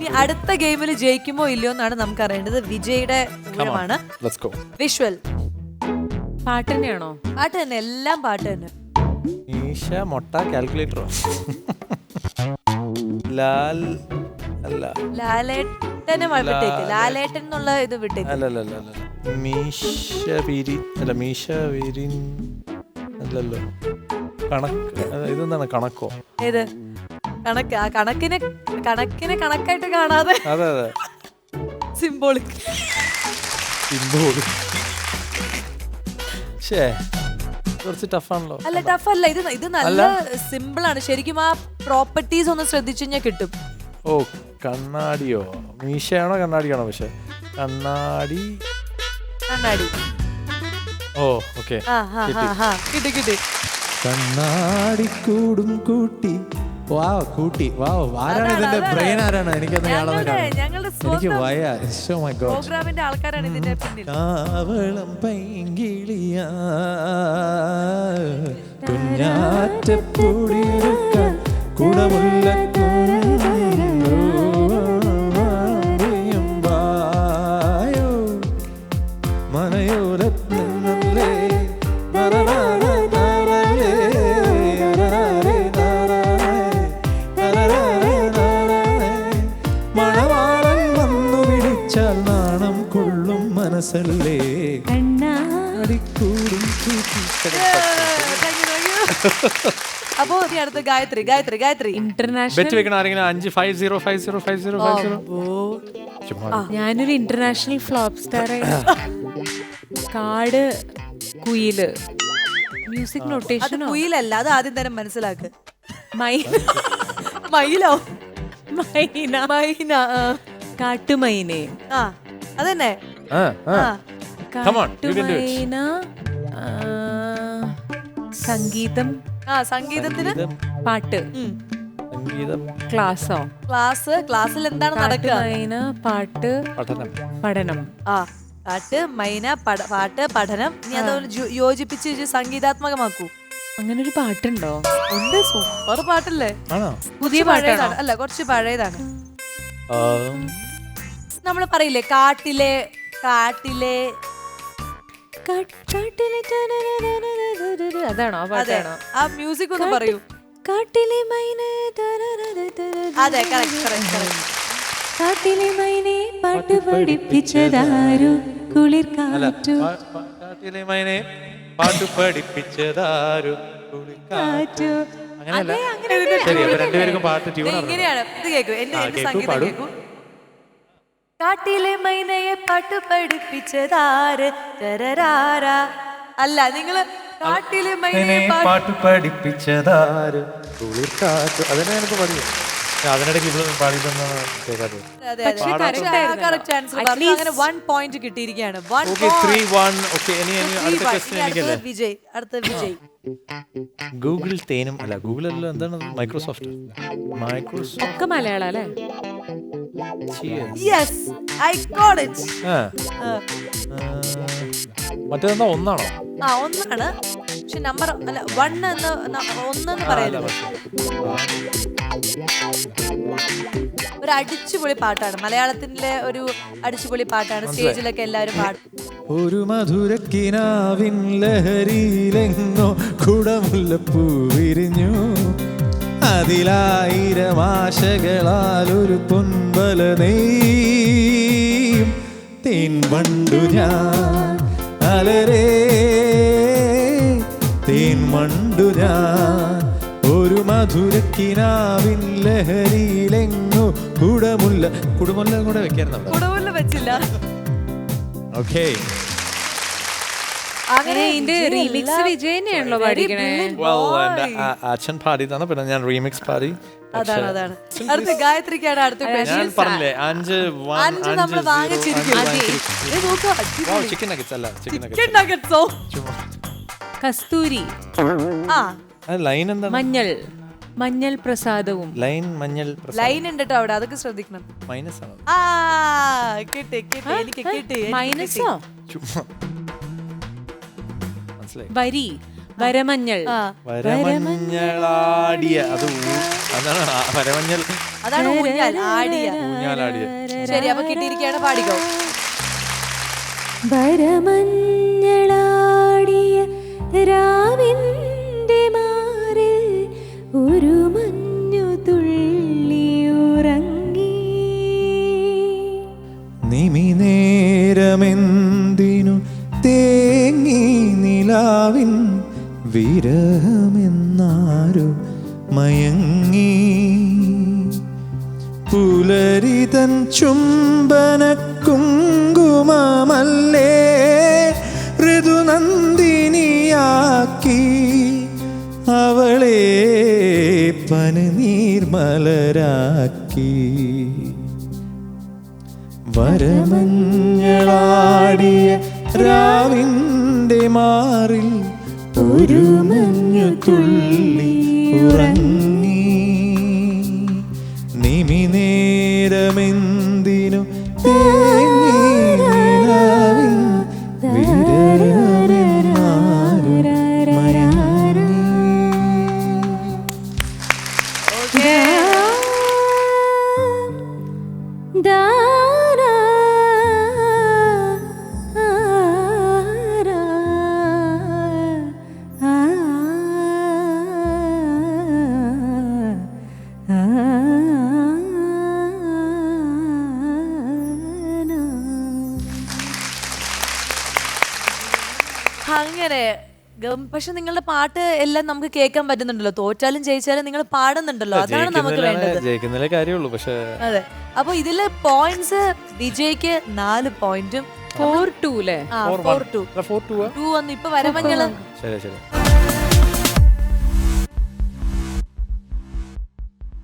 ഇനി അടുത്ത ഗെയിമിൽ ജയിക്കുമോ ഇല്ലയോ എന്നാണ് നമുക്ക് അറിയേണ്ടത്. വിജയുടെ ഊഴമാണ്. വിഷ്വൽ പാട്ട് തന്നെയാണോ? പാട്ട് തന്നെ, എല്ലാം പാട്ട് തന്നെ. മീശ മൊട്ട കാൽക്കുലേറ്ററോ? ലാൽ അല്ല, ലാലേട്ടനെ വിട്ടേക്ക്. ലാലേട്ടൻ എന്നുള്ള ഇത് വിട്ടേക്ക്. അല്ല മീശ വിരി അല്ല, മീശ വിരി അല്ലല്ലോ. കണക്ക് ഇതെന്താണ്? കണക്കോ? ഏത് കണക്ക്? ആ കണക്കിനെ കണക്കായിട്ട് കാണാതെ അതെ സിംബോളിക്. കുറച്ച് ടഫാണല്ലോ. അല്ല ടഫ് അല്ല, ഇത് നല്ല സിമ്പിൾ ആണ്. ശരിക്കും ആ പ്രോപ്പർട്ടീസ് ഒന്ന് ശ്രദ്ധിച്ചു കഴിഞ്ഞാൽ കിട്ടും. ഓ കണ്ണാടിയോ? മീശയാണോ കണ്ണാടിയാണോ? പക്ഷെ കണ്ണാടി. ഓ ഓക്കെ, കിട്ടി. കണ്ണാടി കൂടും കൂട്ടി. കൂട്ടി. ആരാണ് ഇതിന്റെ ബ്രെയിൻ? ആരാണ്? എനിക്കൊന്ന് എനിക്ക് വയ. പ്രോഗ്രാമിന്റെ ആൾക്കാരാണ് ഇതിന്റെ പിന്നിൽ. കാവളം പൈങ്കിളിയ കുഞ്ഞാറ്റപ്പൊടിയെടുക്കാൻ കുടമുള്ള മനയോരത്നല്ലേ മണവാളൻ വന്നു വിളിച്ചാൽ നാണം കൊള്ളും മനസ്സല്ലേ കണ്ണാടിക്കൂടും. അപ്പോ അടുത്ത ഗായത്രി ഇന്റർനാഷണൽ. ഞാനൊരു ഇന്റർനാഷണൽ ഫ്ലോപ്പ് സ്റ്റാർ. കാട് കുയില്. Music notation. കുയിലല്ല, അത് ആദ്യം തന്നെ മനസ്സിലാക്ക്. മയിലോ? മൈന. കാട്ടുമൈനെ. അതന്നെ. കാട്ടുമൈന. സംഗീതം. സംഗീതത്തിന് പാട്ട്. ക്ലാസ്സിൽ എന്താണ് നടക്കുക? മൈന പാട്ട് പഠനം. പാട്ട് മൈന പാട്ട് പഠനം. ഇനി അതൊന്ന് യോജിപ്പിച്ച് സംഗീതാത്മകമാക്കൂ. അങ്ങനെ ഒരു പാട്ടുണ്ടോ? ഉണ്ട്, സൂപ്പർ പാട്ടല്ലേ? പുതിയ പാട്ടാണ്? അല്ല, കുറച്ച് പഴയതാണ്. നമ്മള് പറയില്ലേ കാട്ടിലെ അതാണോ? പാട്ടാണോ? ആ മ്യൂസിക് ഒന്ന് പറയൂ. കാട്ടിലെ മൈനെ. അതെ, കാട്ടിലെ മൈനെ പാട്ട് പഠിപ്പിച്ചതാരു കുളിർ കാറ്റു. പാട്ട് പഠിപ്പിച്ചതാരു കാറ്റു. രണ്ടുപേർക്കും പാട്ട് ട്യൂൺ ഇങ്ങനെയാണ്. ഇത് കേൾക്കൂ, എന്റെ സംഗീതം കേൾക്കൂ. കാട്ടിലെ മൈനയെ പാട്ട് പഠിപ്പിച്ചതാര്? അല്ല, നിങ്ങള് കാട്ടിലെ മൈനയെ പാട്ട് പഠിപ്പിച്ചതാര്? കുളിർ കാറ്റു. അതിനെ എനിക്ക് പഠിക്കും. അതിനിടയ്ക്ക് ഇവിടെ പാടിയിട്ടൊന്നാണ് കേൾക്കാത്തത്. അങ്ങനെ 1 പോയിന്റ് കിട്ടിയിരിക്കുകയാണ്. വിജയ്. അടുത്ത വിജയ്. ഗൂഗിൾ തേനും അല്ല, ഗൂഗിൾ അല്ല, എന്താണ്? മൈക്രോസോഫ്റ്റ്. ഒക്കെ മലയാളം അല്ലേ? Yes, I got it. മറ്റേതെന്താ? ഒന്നാണോ? ഒന്നാണ്, പക്ഷെ നമ്പർ അല്ല. 1 എന്ന് പറയുന്നത് ഒരു അടിച്ചുപൊളി പാട്ടാണ്. മലയാളത്തിലെ ഒരു അടിച്ചുപൊളി പാട്ടാണ്. സ്റ്റേജിലൊക്കെ എല്ലാവരും പാടും. ഒരു മധുരക്കിനാവിൻ ലഹരിയിലെങ്ങോ കുടമുല്ലപ്പൂ വിരിഞ്ഞു. അതിലായിരം ആശകളാൽ ഒരു പൊൻവല നെയ്യും. തേൻവണ്ടു ഞാൻ അലരേ, തേൻവണ്ടു ഞാൻ. ഒരു മധുരക്കിനാവിൻ ലഹരിയിലെങ്ങോ കുടമുല്ല കൂടെ വെക്കായിരുന്നു. കുടമുല്ല വെച്ചില്ല. ഓക്കേ, അങ്ങനെ ഇതിന്റെ റീമിക്സ് വിജയനെയാണല്ലോ പാടിക്കണേ. അച്ഛൻ പാടിയതാണ്, പിന്നെ ഞാൻ റീമിക്സ് പാടി. അതാണ്. അടുത്ത ഗായത്രിക്കാണ് അടുത്ത ഞാൻ പറഞ്ഞില്ലേ 5 നമ്മൾ വാങ്ങിച്ചിരിക്കും. ചിക്കൻ നഗറ്റ്സ് അല്ല, ചിക്കൻ നഗറ്റ്സോ? കസ്തൂരി. ലൈൻ എന്താണ്? മഞ്ഞൾ പ്രസാദവും. ലൈൻ മഞ്ഞൾ ലൈൻ ഉണ്ട് കേട്ടോ അവിടെ, അതൊക്കെ ശ്രദ്ധിക്കണം. മൈനസ് ആണ്. കിട്ടി. എനിക്ക് കിട്ടി. മൈനസോ? മനസ്സിലായി. വരി. വരമഞ്ഞൾ. വരമഞ്ഞളാടിയ. അതാണ് വരമഞ്ഞൾ. അതാണ് ഊഞ്ഞാൽ ആടിയ. ഊഞ്ഞാലാടിയ. ശരി, അപ്പൊ കിട്ടിയിരിക്കുകയാണ്, പാടിക്കോ. വരമഞ്ഞളാടിയ രാവിന്റെ മാറിൽ ഒരു മഞ്ഞു തുള്ളി ഉറങ്ങി. നിമിനേരമെന്തിനു തേങ്ങി നിലാവിൻ വിരഹമെന്നാരോ മയങ്ങി. പുലരിതൻ ചുംബന കുങ്കുമമല്ലേ ഋതുനന്ദിനിയാക്കി അവളെ പനിനീർമലരാക്കി. വരമഞ്ഞളാടിയ രാവിന്റെ മാറിൽ ഒരു മഞ്ഞു തുള്ളി ഉറങ്ങി. നിമിനേരമെന്തിനു തേങ്ങി നിലാവിൻ വിരഹമെന്നാരോ മയങ്ങി. അങ്ങനെ പക്ഷെ നിങ്ങളുടെ പാട്ട് എല്ലാം നമുക്ക് കേൾക്കാൻ പറ്റുന്നുണ്ടല്ലോ. തോറ്റാലും ജയിച്ചാലും നിങ്ങൾ പാടുന്നുണ്ടല്ലോ, അതാണ് നമുക്ക് വേണ്ടത്. ജയിക്കുന്നതിലെ കാര്യമുള്ളൂ. പക്ഷെ അതെ, അപ്പൊ ഇതില് പോയിന്റ്സ് വിജയ്ക്ക് 4 പോയിന്റും 4-2 അല്ലേ? 4-2 4-2 2 വന്നു. ഇപ്പൊ വരമഞ്ഞള് ശരി ശരി